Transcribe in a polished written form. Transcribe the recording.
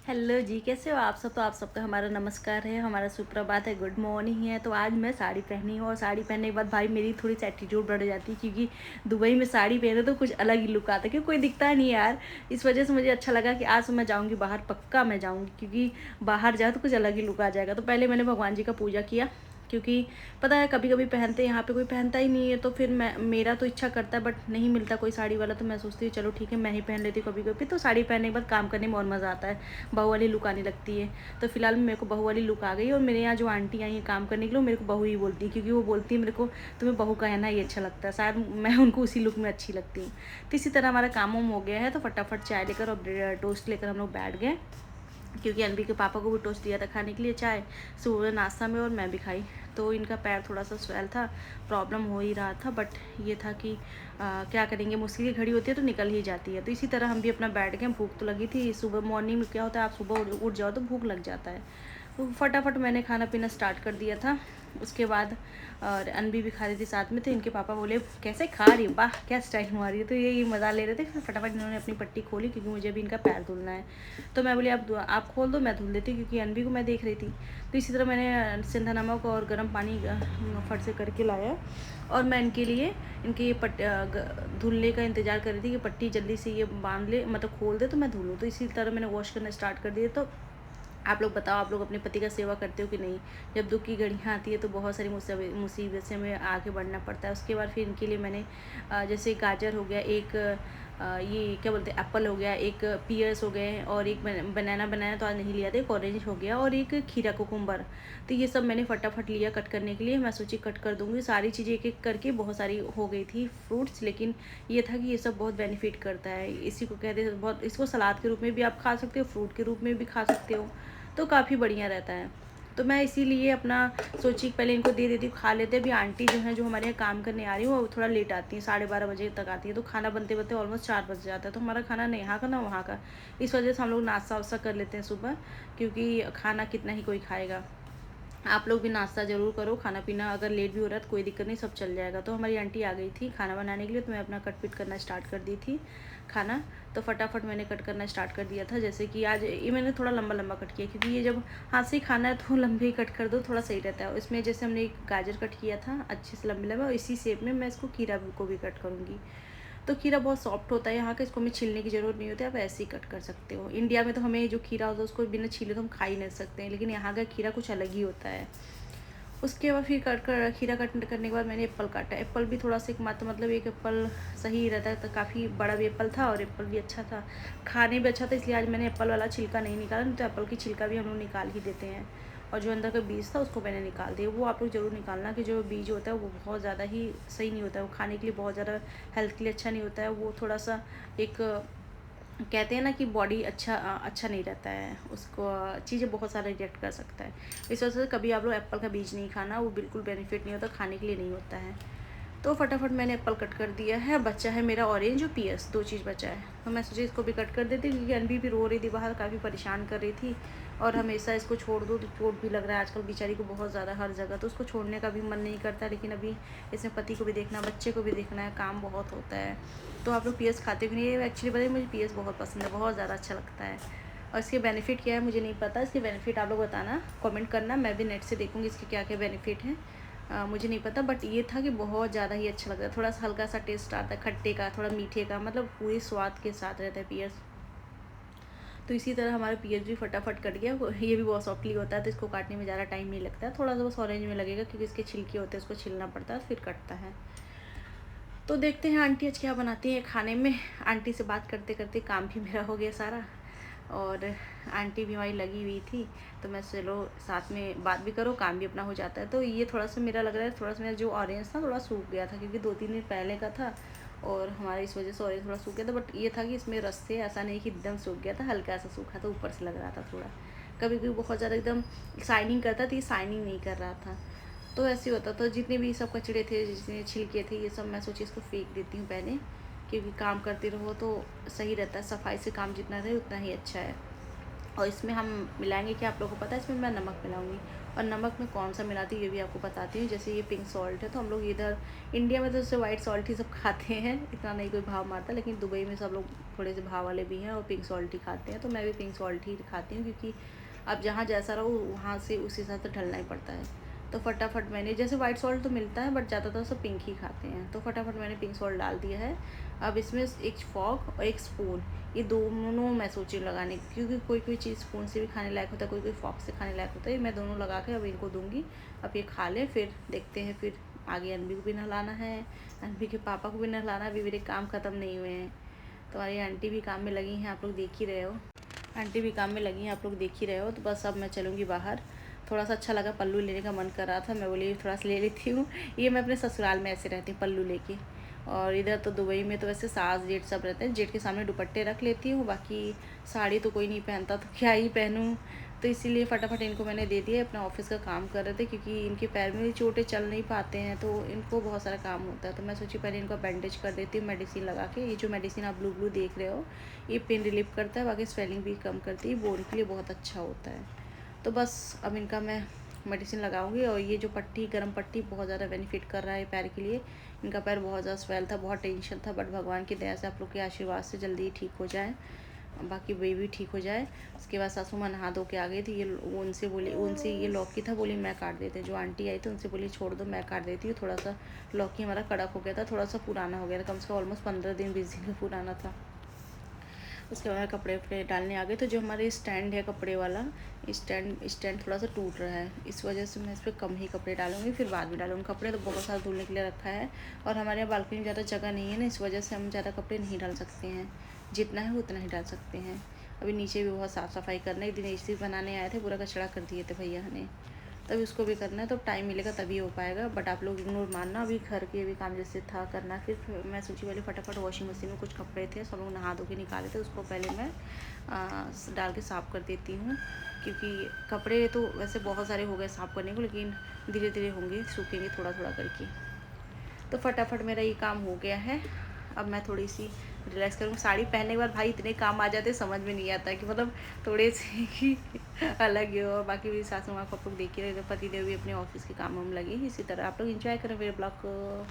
Hello जी, कैसे हो आप सब। तो आप सबका हमारा नमस्कार है, हमारा सुप्रभात है, गुड मॉर्निंग है। तो आज मैं साड़ी पहनी हूँ और साड़ी पहनने के बाद भाई मेरी थोड़ी सी एटीट्यूड बढ़ जाती है, क्योंकि दुबई में साड़ी पहने तो कुछ अलग ही लुक आता है, क्योंकि कोई दिखता नहीं यार। इस वजह से मुझे अच्छा लगा कि आज मैं जाऊँगी बाहर, पक्का मैं जाऊँगी, क्योंकि बाहर जाओ तो कुछ अलग ही लुक आ जाएगा। तो पहले मैंने भगवान जी का पूजा किया, क्योंकि पता है कभी कभी पहनते हैं, यहाँ पे कोई पहनता ही नहीं है, तो फिर मैं मेरा तो इच्छा करता है बट नहीं मिलता कोई साड़ी वाला, तो मैं सोचती हूँ चलो ठीक है मैं ही पहन लेती हूँ कभी कभी। तो साड़ी पहनने के बाद काम करने में और मज़ा आता है, बहू वाली लुक आने लगती है। तो फिलहाल मेरे को बहू वाली लुक आ गई, और मेरे यहाँ जो आंटी आई हैं काम करने के लिए, मेरे को बहू ही बोलती है, क्योंकि वो बोलती है मेरे को तुम्हें बहू का कहना ही अच्छा लगता है, शायद मैं उनको उसी लुक में अच्छी लगती हूँ। तो इसी तरह हमारा काम वाम हो गया है, तो फटाफट चाय लेकर और टोस्ट लेकर हम लोग बैठ गए, क्योंकि अनबी के पापा को भी टोस्ट दिया था खाने के लिए, चाय सुबह नाश्ता में, और मैं भी खाई। तो इनका पैर थोड़ा सा स्वेल था, प्रॉब्लम हो ही रहा था, बट ये था कि क्या करेंगे, मुश्किल की घड़ी होती है तो निकल ही जाती है। तो इसी तरह हम भी अपना बैठ गए, भूख तो लगी थी। सुबह मॉर्निंग में क्या होता है, आप सुबह उठ जाओ तो भूख लग जाता है। तो फटाफट मैंने खाना पीना स्टार्ट कर दिया था। उसके बाद और अनबी भी खा रही थी साथ में, तो इनके पापा बोले कैसे खा रही हो, वाह क्या स्टाइल मार रही है। तो यही मज़ा ले रहे थे। फिर फटाफट इन्होंने अपनी पट्टी खोली, क्योंकि मुझे भी इनका पैर धुलना है। तो मैं बोली आप खोल दो, मैं धुल देती, क्योंकि अनबी को मैं देख रही थी। तो इसी तरह मैंने सिंधा नमक और गर्म पानी फट से करके लाया, और मैं इनके लिए इनके ये धुलने का इंतज़ार कर रही थी कि पट्टी जल्दी से ये बांध ले, मतलब खोल दे तो मैं धुलूँ। तो इसी तरह मैंने वॉश करना स्टार्ट कर दिया। तो आप लोग बताओ, आप लोग अपने पति का सेवा करते हो कि नहीं। जब दुख की घड़ियाँ आती है तो बहुत सारी मुसीबत से हमें आगे बढ़ना पड़ता है। उसके बाद फिर इनके लिए मैंने जैसे गाजर हो गया, एक ये क्या बोलते हैं एप्पल हो गया, एक पियर्स हो गए, और एक बनाना तो आज नहीं लिया था, एक ऑरेंज हो गया, और एक खीरा कुकुम्बर। तो ये सब मैंने फटाफट लिया कट करने के लिए। मैं सोची कट कर दूँगी सारी चीज़ें एक एक करके, बहुत सारी हो गई थी फ्रूट्स, लेकिन ये था कि ये सब बहुत बेनिफिट करता है। इसी को कहते हैं बहुत, इसको सलाद के रूप में भी आप खा सकते हो, फ्रूट के रूप में भी खा सकते हो, तो काफ़ी बढ़िया रहता है। तो मैं इसीलिए अपना सोची पहले इनको दे देती हूँ, खा लेते। अभी आंटी जो हैं, जो हमारे यहाँ काम करने आ रही है, वो थोड़ा लेट आती है, 12:30 बजे तक आती है। तो खाना बनते बनते ऑलमोस्ट 4 बज जाता है। तो हमारा खाना ना यहाँ का ना वहाँ का, इस वजह से हम लोग नाश्ता वास्ता कर लेते हैं सुबह, क्योंकि खाना कितना ही कोई खाएगा। आप लोग भी नाश्ता ज़रूर करो, खाना पीना अगर लेट भी हो रहा है तो कोई दिक्कत नहीं, सब चल जाएगा। तो हमारी आंटी आ गई थी खाना बनाने के लिए, तो मैं अपना कट पिट करना स्टार्ट कर दी थी खाना। तो फटाफट मैंने कट करना स्टार्ट कर दिया था। जैसे कि आज ये मैंने थोड़ा लंबा लंबा कट किया, क्योंकि ये जब हाथ से ही खाना है तो लंबे ही कट कर दो, थोड़ा सही रहता है। इसमें जैसे हमने एक गाजर कट किया था अच्छे से लंबे लंबे, और इसी शेप में मैं इसको खीरा को भी कट करूँगी। तो खीरा बहुत सॉफ्ट होता है यहाँ का, इसको हमें छीलने की ज़रूरत नहीं होती, आप ऐसे ही कट कर सकते हो। इंडिया में तो हमें जो खीरा होता है उसको बिना छीले तो हम खा ही नहीं सकते हैं, लेकिन यहाँ का खीरा कुछ अलग ही होता है। उसके बाद फिर खीरा कट करने के बाद मैंने एप्पल काटा। एप्पल भी थोड़ा सा एक मतलब एक एप्पल सही रहता है, तो काफ़ी बड़ा भी एप्पल था, और एप्पल भी अच्छा था, खाने भी अच्छा था, इसलिए आज मैंने एप्पल वाला छिलका नहीं निकाला। नहीं तो एप्पल की छिलका भी हम लोग निकाल ही देते हैं, और जो अंदर का बीज था उसको मैंने निकाल दिया। वो आप लोग ज़रूर निकालना, कि जो बीज होता है वो बहुत ज़्यादा ही सही नहीं होता है, वो खाने के लिए बहुत ज़्यादा हेल्थ के लिए अच्छा नहीं होता है। वो थोड़ा सा एक कहते हैं ना कि बॉडी अच्छा नहीं रहता है, उसको चीज़ें बहुत सारा रिजेक्ट कर सकता है। इस वजह से कभी आप लोग एप्पल का बीज नहीं खाना, वो बिल्कुल बेनिफिट नहीं होता, खाने के लिए नहीं होता है। तो फटाफट मैंने एप्पल कट कर दिया है। बच्चा है मेरा ऑरेंज और पीएस, दो चीज़ बचा है, तो मैं सोची इसको भी कट कर देती, क्योंकि अनबी भी रो रही थी बाहर, काफ़ी परेशान कर रही थी, और हमेशा इसको छोड़ दो तो चोट भी लग रहा है आजकल बेचारी को बहुत ज़्यादा हर जगह, तो उसको छोड़ने का भी मन नहीं करता। लेकिन अभी इसमें पति को भी देखना, बच्चे को भी देखना है, काम बहुत होता है। तो आप लोग पीएस खाते भी नहीं है, एक्चुअली बताइए मुझे पीएस बहुत पसंद है, बहुत ज़्यादा अच्छा लगता है। और इसके बेनिफिट क्या है मुझे नहीं पता, इसके बेनिफिट आप लोग बताना, कमेंट करना, मैं भी नेट से देखूँगी इसके क्या क्या बेनिफिट हैं। मुझे नहीं पता, बट ये था कि बहुत ज़्यादा ही अच्छा लगता है। थोड़ा सा हल्का सा टेस्ट आता है खट्टे का, थोड़ा मीठे का, मतलब पूरी स्वाद के साथ रहता है पियर्स। तो इसी तरह हमारा पियर्स भी फटाफट कट गया। ये भी बहुत सॉफ्टली होता है, तो इसको काटने में ज़्यादा टाइम नहीं लगता है, थोड़ा सा बस ऑरेंज में लगेगा, क्योंकि इसके छिलके होते हैं, उसको छिलना पड़ता है फिर कटता है। तो देखते हैं आंटी आज क्या बनाती है खाने में। आंटी से बात करते करते काम भी मेरा हो गया सारा, और आंटी भी हमारी लगी हुई थी, तो मैं चलो साथ में बात भी करो, काम भी अपना हो जाता है। तो ये थोड़ा सा मेरा लग रहा है, थोड़ा सा मेरा जो ऑरेंज था थोड़ा सूख गया था, क्योंकि 2-3 दिन पहले का था, और हमारे इस वजह से ऑरेंज थोड़ा सूख गया था। बट ये था कि इसमें रस से ऐसा नहीं कि एकदम सूख गया था, हल्का सा सूखा था, ऊपर से लग रहा था थोड़ा। कभी कभी बहुत ज़्यादा एकदम शाइनिंग करता था, ये शाइनिंग नहीं कर रहा था। तो ऐसे ही होता। तो जितने भी सब कचड़े थे, जितने छिलके थे, ये सब मैं सोची इसको फेंक देती हूँ पहले, क्योंकि काम करते रहो तो सही रहता है, सफाई से काम जितना रहे उतना ही अच्छा है। और इसमें हम मिलाएंगे क्या, आप लोगों को पता है, इसमें मैं नमक मिलाऊंगी, और नमक मैं कौन सा मिलाती हूँ ये भी आपको बताती हूँ। जैसे ये पिंक सॉल्ट है, तो हम लोग इधर इंडिया में तो जैसे वाइट सॉल्ट ही सब खाते हैं, इतना नहीं कोई भाव मारता, लेकिन दुबई में सब लोग थोड़े से भाव वाले भी हैं और पिंक सॉल्ट ही खाते हैं। तो मैं भी पिंक सॉल्ट ही खाती हूँ, क्योंकि अब जहाँ जैसा रहो वहाँ से उस हिसाब से ढलना ही पड़ता है। तो फटाफट मैंने, जैसे वाइट सॉल्ट तो मिलता है बट ज़्यादातर सब पिंक ही खाते हैं, तो फटाफट मैंने पिंक सॉल्ट डाल दिया है। अब इसमें एक फॉक और एक स्पून, ये दोनों मैं सोची लगाने की, क्योंकि कोई कोई चीज़ स्पून से भी खाने लायक होता है, कोई कोई फॉक से खाने लायक होता है। मैं दोनों लगा के अब इनको दूंगी। अब ये खा लें, फिर देखते हैं, फिर आगे अनबी को भी नहलाना है, अनबी के पापा को भी नहलाना है। अभी मेरे काम ख़त्म नहीं हुए हैं। तो हमारी आंटी भी काम में लगी हैं, आप लोग देख ही रहे हो। आंटी भी काम में लगी हैं, आप लोग देख ही रहे हो। तो बस अब मैं चलूँगी बाहर। थोड़ा सा अच्छा लगा, पल्लू लेने का मन कर रहा था, मैं बोली थोड़ा सा ले लेती हूँ। ये मैं अपने ससुराल में ऐसे रहती हूँ पल्लू लेके, और इधर तो दुबई में तो वैसे सास जेठ सब रहते हैं। जेठ के सामने दुपट्टे रख लेती हूँ, बाकी साड़ी तो कोई नहीं पहनता, तो क्या ही पहनूँ। तो इसीलिए फटाफट इनको मैंने दे दिया। अपना ऑफिस का काम कर रहे थे, क्योंकि इनके पैर में भी चोटें, चल नहीं पाते हैं, तो इनको बहुत सारा काम होता है। तो मैं सोची पहले इनको बैंडेज कर देती हूँ मेडिसिन लगा के। ये जो मेडिसिन आप ब्लू ब्लू देख रहे हो, ये पेन रिलीफ करता है, बाकी स्वेलिंग भी कम करती है, बोन के लिए बहुत अच्छा होता है। तो बस अब इनका मैं मेडिसिन लगाऊंगी। और ये जो पट्टी, गर्म पट्टी, बहुत ज़्यादा बेनिफिट कर रहा है पैर के लिए। इनका पैर बहुत ज़्यादा स्वेल था, बहुत टेंशन था, बट भगवान की दया से, आप लोग के आशीर्वाद से जल्दी ही ठीक हो जाए, बाकी बेबी ठीक हो जाए। उसके बाद सासू माँ नहा धो के आ गई थी। ये उनसे बोली, उनसे ये लौकी था, बोली मैं काट देते। जो आंटी आई थी उनसे बोली छोड़ दो मैं काट देती हूँ। थोड़ा सा लौकी हमारा कड़क हो गया था, थोड़ा सा पुराना हो गया था, कम से कम ऑलमोस्ट 15 दिन 20 दिन का पुराना था। उसके बाद कपड़े वपड़े डालने आ गए। तो जो हमारे स्टैंड है कपड़े वाला, स्टैंड थोड़ा सा टूट रहा है, इस वजह से मैं इस पर कम ही कपड़े डालूंगी, फिर बाद में डालूंगी। कपड़े तो बहुत सारा धुलने के लिए रखा है, और हमारे यहाँ बालकनी में ज़्यादा जगह नहीं है ना, इस वजह से हम ज़्यादा कपड़े नहीं डाल सकते हैं, जितना है उतना ही डाल सकते हैं। अभी नीचे भी बहुत साफ़ सफाई करना है। एक दिन एसी बनाने आए थे, पूरा कचरा कर दिए थे भैया ने, तभी उसको भी करना है। तो टाइम मिलेगा तभी हो पाएगा, बट आप लोग इग्नोर मानना। अभी घर के भी काम जैसे था करना, फिर मैं सोची पहले फटाफट वॉशिंग मशीन में कुछ कपड़े थे, सब लोग नहा धो के निकाले थे, उसको पहले मैं डाल के साफ़ कर देती हूँ। क्योंकि कपड़े तो वैसे बहुत सारे हो गए साफ़ करने को, लेकिन धीरे धीरे होंगे, सूखेंगे थोड़ा थोड़ा करके। तो फटाफट मेरा ये काम हो गया है। अब मैं थोड़ी सी रिलैक्स करूँगी। साड़ी पहनने के बाद भाई इतने काम आ जाते, समझ में नहीं आता कि मतलब थोड़े से ही अलग ही हो। और बाकी मेरी सासू माँ को आप लोग देख ही रहे थे, पति देव भी अपने ऑफिस के काम में लगे। इसी तरह आप लोग एंजॉय करें मेरे ब्लॉग को।